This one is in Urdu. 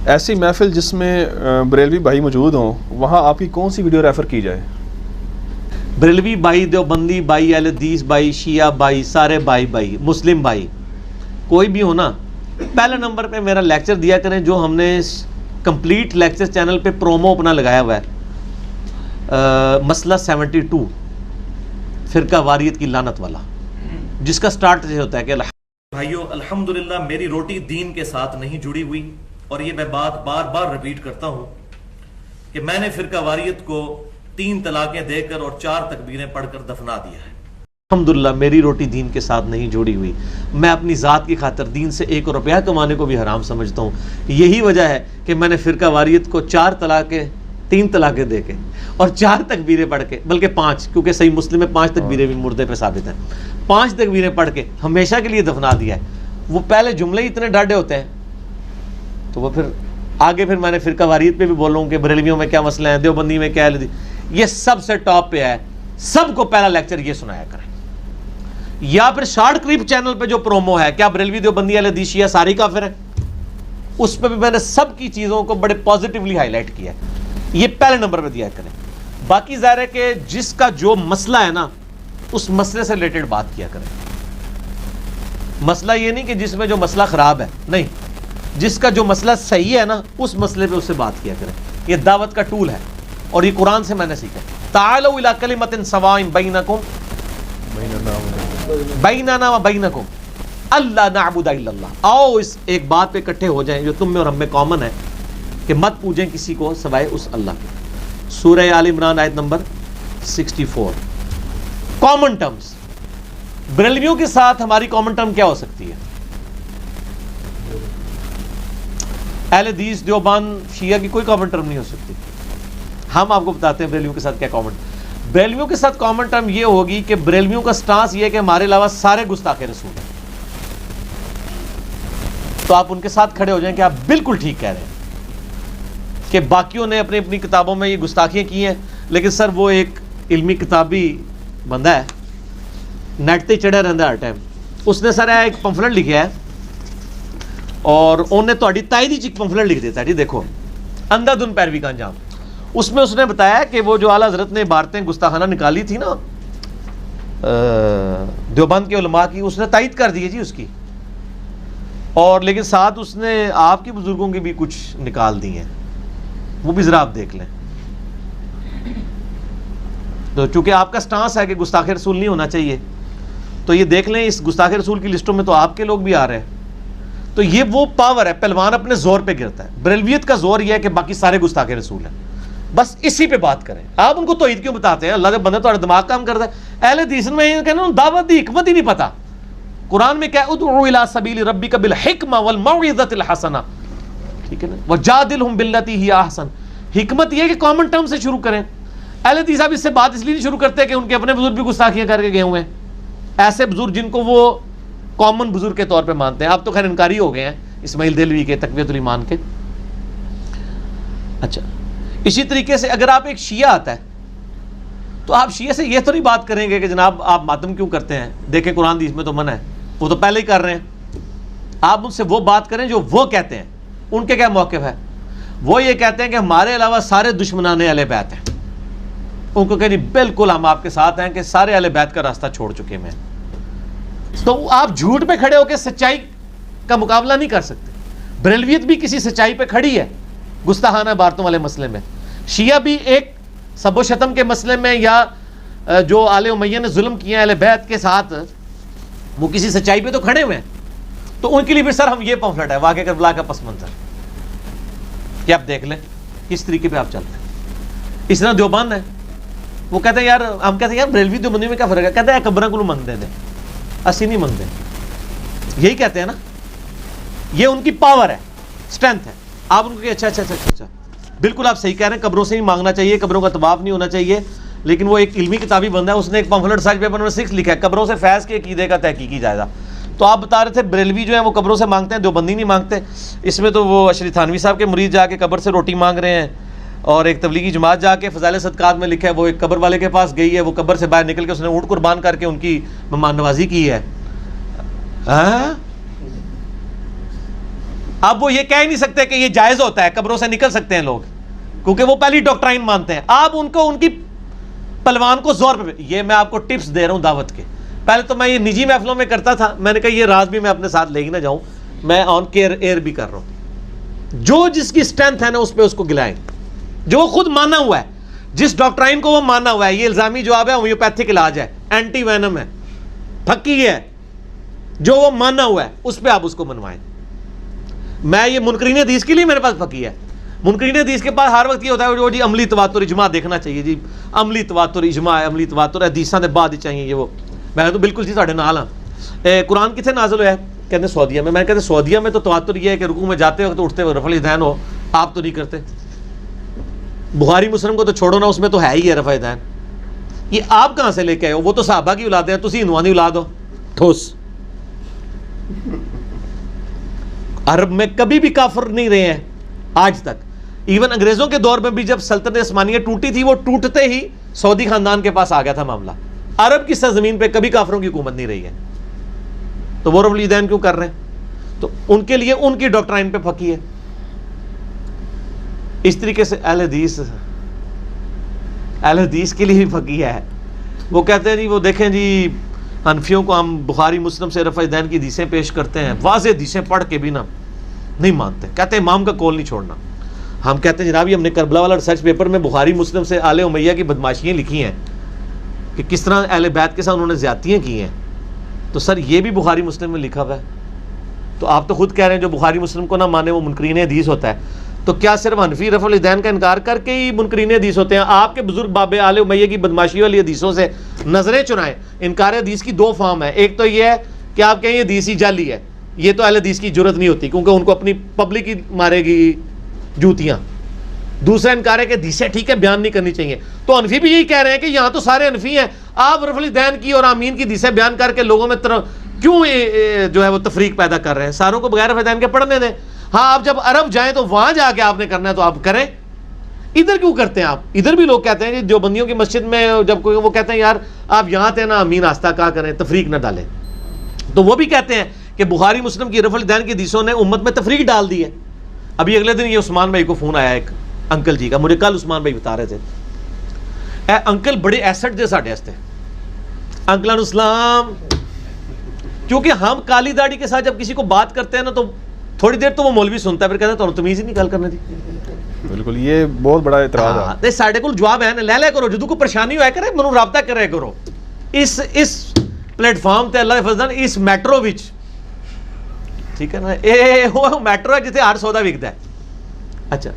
ایسی محفل جس میں بریلوی بھائی موجود ہوں وہاں آپ کی کون سی ویڈیو ریفر کی جائے؟ بریلوی بھائی، دیوبندی بھائی، اہل حدیث بھائی، شیعہ بھائی، سارے بھائی، مسلم بھائی، کوئی بھی ہو نا، پہلے نمبر پہ میرا لیکچر دیا کریں جو ہم نے کمپلیٹ لیکچر چینل پہ پرومو اپنا لگایا ہوا ہے، مسئلہ 72 فرقہ واریت کی لعنت والا، جس کا سٹارٹ یہ ہوتا ہے کہ بھائیو الحمدللہ میری روٹی دین کے ساتھ نہیں جڑی ہوئی، اور یہ میں بات بار بار ریپیٹ کرتا ہوں کہ میں نے فرقہ واریت کو 3 طلاقیں دے کر اور 4 تکبیریں پڑھ کر دفنا دیا ہے۔ الحمدللہ میری روٹی دین کے ساتھ نہیں جوڑی ہوئی، میں اپنی ذات کی خاطر دین سے 1 روپیہ کمانے کو بھی حرام سمجھتا ہوں۔ یہی وجہ ہے کہ میں نے فرقہ واریت کو 3 طلاقیں دے کے اور 4 تکبیریں پڑھ کے، بلکہ 5، کیونکہ صحیح مسلم میں 5 تکبیریں بھی مردے پہ ثابت ہیں، 5 تکبیریں پڑھ کے ہمیشہ کے لیے دفنا دیا ہے۔ وہ پہلے جملے ہی اتنے ڈاڈے ہوتے ہیں، تو وہ پھر آگے پھر میں نے فرقہ واریت پہ بھی بولوں کہ بریلویوں میں کیا مسئلہ ہے، دیوبندی میں کیا ہے، یہ سب سے ٹاپ پہ ہے۔ سب کو پہلا لیکچر یہ سنایا کریں، یا پھر شارٹ کلپ چینل پہ جو پرومو ہے، کیا بریلوی دیوبندی اہل حدیث شیعہ ساری کافر ہیں، اس پہ بھی میں نے سب کی چیزوں کو بڑے پازیٹیولی ہائی لائٹ کیا ہے، یہ پہلے نمبر پہ دیا کریں۔ باقی ظاہر ہے کہ جس کا جو مسئلہ ہے نا اس مسئلے سے ریلیٹڈ بات کیا کریں۔ مسئلہ یہ نہیں کہ جس میں جو مسئلہ خراب ہے، نہیں، جس کا جو مسئلہ صحیح ہے نا اس مسئلے پہ اس سے بات کیا کریں۔ یہ دعوت کا ٹول ہے اور یہ قرآن سے میں نے سیکھا ہے۔ تعالوا الی کلمۃ سواء بیننا و بینکم اللہ نعبد الا اللہ، آؤ اس ایک بات پہ اکٹھے ہو جائیں جو تم میں اور ہم میں کامن ہے، کہ مت پوجیں کسی کو سوائے اس اللہ کے۔ سورہ آل عمران آیت نمبر 64۔ کامن ٹرمز، بریلویوں کے ساتھ ہماری کامن ٹرم کیا ہو سکتی ہے؟ اہل حدیث دیوبند شیعہ کی کوئی کامن ٹرم نہیں ہو سکتی۔ ہم آپ کو بتاتے ہیں بریلویوں کے ساتھ کیا کامن ٹرم۔ بریلویوں کے ساتھ کامن ٹرم یہ ہوگی کہ بریلویوں کا سٹانس یہ ہے کہ ہمارے علاوہ سارے گستاخ رسول ہیں، تو آپ ان کے ساتھ کھڑے ہو جائیں کہ آپ بالکل ٹھیک کہہ رہے ہیں کہ باقیوں نے اپنی اپنی کتابوں میں یہ گستاخیاں کی ہیں، لیکن سر وہ ایک علمی کتابی بندہ ہے، نیٹ تے چڑھا رہتا ہے ہر ٹائم، اس نے سر ایک پمفلٹ لکھا ہے اور انہیں تہاڈی تائید چ پمفلٹ لکھ دیتا ہے، جی دیکھو اندھا دھن پیروی کا انجام۔ اس میں اس نے بتایا کہ وہ جو اعلیٰ حضرت نے عبارتیں گستاخانہ نکالی تھی نا دیوبند کے علماء کی، اس نے تائید کر دی ہے جی اس کی، اور لیکن ساتھ اس نے آپ کی بزرگوں کی بھی کچھ نکال دی ہیں، وہ بھی ذرا آپ دیکھ لیں۔ تو چونکہ آپ کا سٹانس ہے کہ گستاخ رسول نہیں ہونا چاہیے، تو یہ دیکھ لیں اس گستاخ رسول کی لسٹوں میں تو آپ کے لوگ بھی آ رہے ہیں۔ تو یہ وہ پاور ہے، پہلوان اپنے زور پہ گرتا ہے۔ بریلویت کا زور یہ ہے کہ باقی سارے گستاخ رسول ہیں، بس اسی پہ بات کریں۔ آپ ان کو توحید کیوں بتاتے ہیں؟ اللہ کے بندے، تھوڑا دماغ کام کرتا ہے۔ اہل حدیث میں یہ کہنا دعوت دی حکمت ہی نہیں پتا۔ قرآن میں کیا ہے؟ ادعو الی سبیل ربک بالحکمہ والموعظۃ الحسنہ، ٹھیک ہے نا، وجادلہم باللتی ہی احسن۔ حکمت یہ ہے کہ کامن ٹرم سے شروع کریں۔ اہل حدیث صاحب اس سے بات اس لیے نہیں شروع کرتے کہ ان کے اپنے بزرگ بھی گستاخیاں کر کے گئے ہوئے ہیں، ایسے بزرگ جن کو وہ کامن بزرگ کے طور پہ مانتے ہیں۔ آپ تو خیر انکاری ہو گئے ہیں اسماعیل دہلوی کے، تقویۃ الایمان کے۔ اچھا، اسی طریقے سے اگر آپ ایک شیعہ آتا ہے تو آپ شیعہ سے یہ تو نہیں بات کریں گے کہ جناب آپ ماتم کیوں کرتے ہیں، دیکھیں قرآن حدیث میں تو منع ہے، وہ تو پہلے ہی کر رہے ہیں۔ آپ ان سے وہ بات کریں جو وہ کہتے ہیں۔ ان کے کیا موقف ہے؟ وہ یہ کہتے ہیں کہ ہمارے علاوہ سارے دشمنان اہل بیت ہیں۔ ان کو کہیں بالکل ہم آپ کے ساتھ ہیں کہ سارے اہل بیت کا راستہ چھوڑ چکے ہیں۔ تو آپ جھوٹ پہ کھڑے ہو کے سچائی کا مقابلہ نہیں کر سکتے۔ بریلویت بھی کسی سچائی پہ کھڑی ہے گستاخانہ عبارتوں والے مسئلے میں، شیعہ بھی ایک سب و شتم کے مسئلے میں، یا جو آل امیہ نے ظلم کیا اہل بیت کے ساتھ، وہ کسی سچائی پہ تو کھڑے ہوئے ہیں۔ تو ان کے لیے بھی سر ہم یہ پمفلٹ ہے واقعہ کربلا کا پس منظر، کہ آپ دیکھ لیں کس طریقے پہ آپ چلتے ہیں۔ اس طرح دیوبند ہے، وہ کہتے ہیں یار، ہم کہتے ہیں یار بریلوی دیوبندی میں کیا فرق ہے؟ کہتے ہیں قبریں کو منگتے دیں، اسی نہیں منگتے، یہی کہتے ہیں نا۔ یہ ان کی پاور ہے، اسٹرینتھ ہے۔ آپ ان کو کہ اچھا بالکل آپ صحیح کہہ رہے ہیں، قبروں سے نہیں مانگنا چاہیے، قبروں کا طواف نہیں ہونا چاہیے، لیکن وہ ایک علمی کتابی بندہ ہے، اس نے ایک پمفلٹ سائز پیپر نمبر 6 لکھا ہے قبروں سے فیض کے عقیدے کا تحقیقی جائزہ۔ تو آپ بتا رہے تھے بریلوی جو ہیں وہ قبروں سے مانگتے ہیں، دیوبندی نہیں مانگتے۔ اس میں تو وہ اشری تھانوی صاحب کے مرید جا کے قبر سے روٹی مانگ رہے ہیں، اور ایک تبلیغی جماعت جا کے فضائل صدقات میں لکھا ہے وہ ایک قبر والے کے پاس گئی ہے، وہ قبر سے باہر نکل کے اس نے اونٹ قربان کر کے ان کی مہمان نوازی کی ہے۔ اب وہ یہ کہہ ہی نہیں سکتے کہ یہ جائز ہوتا ہے, قبروں سے نکل سکتے ہیں لوگ, کیونکہ وہ پہلی ڈاکٹرائن مانتے ہیں. آپ ان کو ان کی پلوان کو زور پہ, یہ میں آپ کو ٹپس دے رہا ہوں دعوت کے. پہلے تو میں یہ نجی محفلوں میں کرتا تھا, میں نے کہا یہ راز بھی میں اپنے ساتھ لے ہی نہ جاؤں, میں آن کیئر ایئر بھی کر رہا ہوں. جو جس کی اسٹرینتھ ہے نا اس پہ اس کو گلائیں, جو وہ خود مانا ہوا ہے, جس ڈاکٹرائن کو وہ مانا ہوا ہے. یہ الزامی جواب ہے, ہومیوپیتھک علاج ہے, اینٹی وینم ہے, پھکی ہے, جو وہ مانا ہوا ہے اس پہ آپ اس کو منوائیں. میں یہ منکرین حدیث کے لیے میرے پاس پھکی ہے. منکرین حدیث کے پاس ہر وقت یہ ہوتا ہے جو جی عملی تواتر اجماع دیکھنا چاہیے, جی عملی تواتر اجماع, عملی تواتر حدیثاں دے بعد چاہیے یہ وہ. میں تو بالکل جی ساڑھے نال ہاں. قرآن کتنے نازل ہوا ہے؟ کہتے ہیں سعودیہ میں. میں کہتے ہیں سعودیہ میں تو تواتر یہ ہے کہ رکوع میں جاتے وقت اٹھتے ہوئے رفع الیدین ہو, آپ تو نہیں کرتے. بخاری مسلم کو تو چھوڑو نا, اس میں تو ہے ہی ہے رفع الیدین. یہ آپ کہاں سے لے کے آئے ہو؟ وہ تو صحابہ کی اولاد ہیں, تسی ہندوؤں دی اولاد ہو. ٹھوس. عرب میں کبھی بھی کافر نہیں رہے ہیں آج تک. ایون انگریزوں کے دور میں بھی جب سلطنت عثمانیہ ٹوٹی تھی, وہ ٹوٹتے ہی سعودی خاندان کے پاس آ گیا تھا معاملہ. عرب کی سرزمین پہ کبھی کافروں کی حکومت نہیں رہی ہے, تو وہ رفع الیدین کیوں کر رہے ہیں؟ تو ان کے لیے ان کی ڈاکٹرائن پہ پھکی ہے. اس طریقے سے اہل حدیث کے لیے بھی پھکی ہے. وہ کہتے ہیں جی وہ دیکھیں جی حنفیوں کو ہم بخاری مسلم سے رفع الیدین کی حدیثیں پیش کرتے ہیں, واضح حدیثیں پڑھ کے بھی نا نہیں مانتے. کہتے ہیں امام کا قول نہیں چھوڑنا. ہم کہتے ہیں جناب یہ ہم نے کربلا والا ریسرچ پیپر میں بخاری مسلم سے آل امیہ کی بدماشیاں لکھی ہیں کہ کس طرح اہل بیت کے ساتھ انہوں نے زیادتیاں کی ہیں. تو سر یہ بھی بخاری مسلم میں لکھا ہوا ہے. تو آپ تو خود کہہ رہے ہیں جو بخاری مسلم کو نہ مانے وہ منکرین حدیث ہوتا ہے. تو کیا صرف حنفی رفع الیدین کا انکار کر کے ہی منکرین حدیث ہوتے ہیں؟ آپ کے بزرگ باب آل امیہ کی بدماشی والی حدیثوں سے نظریں چرائیں. انکار حدیث کی دو فارم ہے. ایک تو یہ ہے کہ آپ کہیں یہ حدیث ہی جعلی ہے, یہ تو اہل حدیث کی جرت نہیں ہوتی کیونکہ ان کو اپنی پبلک ہی مارے گی جوتیاں. دوسرا انکار ہے کہ حدیثیں ٹھیک ہے بیان نہیں کرنی چاہیے. تو حنفی بھی یہی کہہ رہے ہیں کہ یہاں تو سارے حنفی ہیں, آپ رفع الیدین کی اور آمین کی حدیثیں بیان کر کے لوگوں میں کیوں جو ہے وہ تفریق پیدا کر رہے ہیں؟ ساروں کو بغیر رفع الیدین کے پڑھنے دیں. ہاں آپ جب عرب جائیں تو وہاں جا کے آپ نے کرنا ہے تو آپ کریں. ادھر کیوں کرتے ہیں آپ؟ ادھر بھی لوگ کہتے ہیں جو بندیوں کی مسجد میں جب کوئی وہ کہتے ہیں یار آپ یہاں تھے نا آمین آستہ کہا کریں, تفریق نہ ڈالیں. تو وہ بھی کہتے ہیں کہ بخاری مسلم کی رفع الیدین کی حدیثوں نے امت میں تفریق ڈال دی ہے. ابھی اگلے دن یہ عثمان بھائی کو فون آیا ایک انکل جی کا, مجھے کل عثمان بھائی بتا رہے تھے, اے انکل بڑے ایسٹ دے ساڈے واسطے. انکلان اسلام, کیونکہ ہم کالی داڑھی کے ساتھ جب کسی کو بات کرتے ہیں نا تو تھوڑی دیر تو وہ مولوی سنتا ہے, پھر کہتا ہے تو تمیز ہی نہیں گل کرنے دی. بالکل یہ بہت بڑا اعتراض ہے. تے ساڈے کول جواب ہے نا, لے لے کرو جدوں کو پریشانی ہویا کرے منوں رابطہ کرے کرو. اس پلیٹ فارم تے اللہ دے فضل نال اس میٹرو وچ, ٹھیک ہے نا, اے وہ میٹرو ہے جتھے ہر سودا وکدا ہے. اچھا